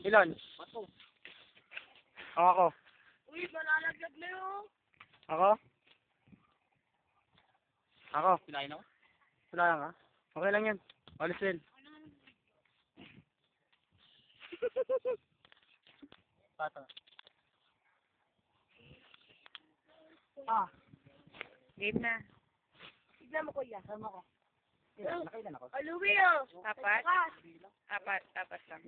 Ilan? Ako. Uy, malalaglag na yun. Ako? Ako. Pinain ako? Wala lang ka? Okay lang yan. Alis din. Pato. Game na. Tignan mo, kuya. Sama ko. Nakailan ako? Aluwi, oh. Apat? Apat lang.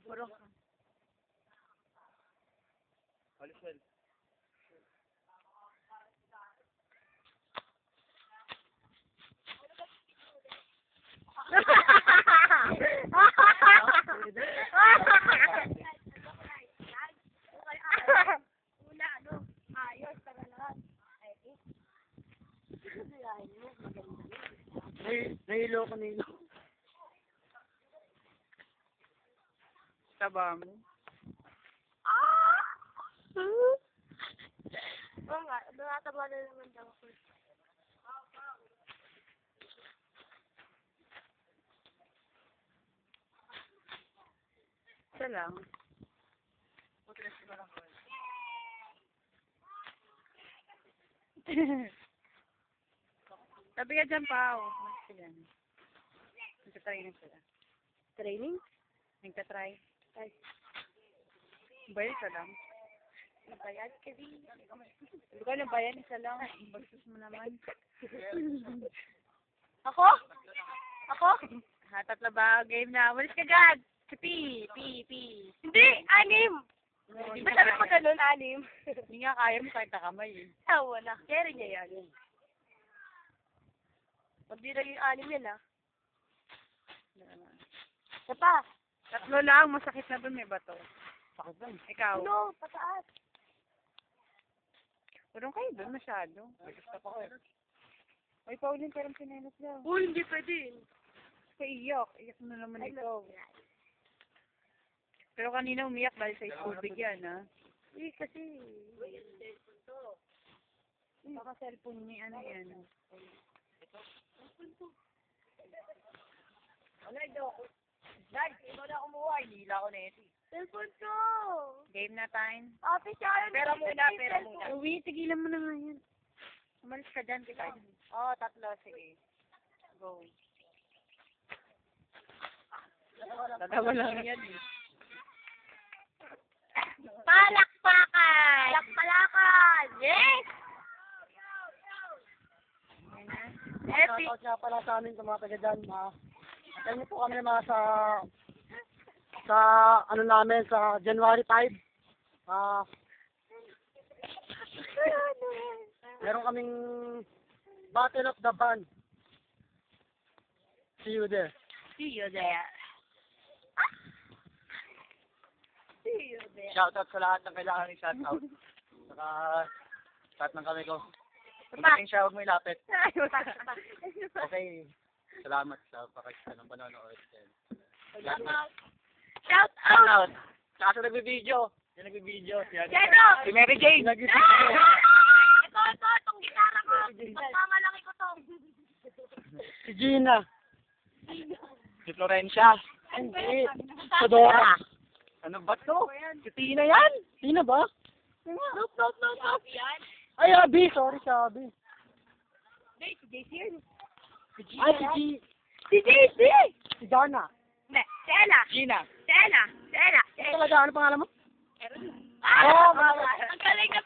Puro. Alis well. Una, ano? Ayos, tagalahat. Nahilo ko nilo. Taba mo. Oo nga, nakataba na naman daw ako. Isa lang. Sabi ka dyan, Pao. Mas sila. Nagtatry na sila. Training? Nagtatry. Ay, Bayad isa lang. nabayad kasi. Hindi ko alam bayan, isa lang. Bagsus mo naman. Ako? Ako? Ha, tatlo ba? Game na. Walis ka dyan! Si P. Hindi, anim. Ba't sabi mo ganun, anim? Hindi nga kaya mo kahit nakamay eh. Tawa na. Carry niya yan. Pag di na yung anim yan, ah. Isa pa. Tatlo lang, masakit na dun may bato. Sakit lang. Ikaw. No, pataas. Urong kayo dun masyado. Nag-stop ako eh. Ay, Pauline, parang sinenot lang. Uy, hindi pwede. Iyak na naman ikaw. Pero kanina umiyak dahil sa school bigyan, ha? Eh, kasi. Baka cellphone niya, ano yan? Dad, ikaw na kumuha. Hinila ko na ito. Cellphone ko. Game na time. Ate, siya. Pera muna. Uwi, tigilan mo na nga yan. Umalis ka dyan, kita. Oo, tatlo. Sige. Go. Tatawa lang yan, eh. Palakpakan! Palakpalakan! Yes! Epic! Shoutout nga pala sa amin sa mga taga dyan. Ayan niyo po kami mga sa ano namin sa January 5. Meron kaming Battle of the Band. See you there. See you there. See you there. Shoutout sa lahat ng kailangan ni shoutout. Saka, lahat ng kami ko. Pagdating siya, huwag mo ilapit. Okay. Salamat sa pakikita ng panonood. Shout out! Saka sa nagbibideo. Yung nagbibideo. Jero! Si Mary Jane. Ito, itong gitara ko. Pagmamalaki ko to. Si Gina. Si Florencia. Hindi. Sodora. Ano ba to? Si Tina yan. Tina ba? Nope. Yan. Ay, Abby. Sorry sa Abby. Hindi, si JC yun. Ay, si G. Si JC! Si Donna. Ne, Stella! Gina. Stella! Ito talaga, ano pangalan mo? Ah! Oh, Ang galing na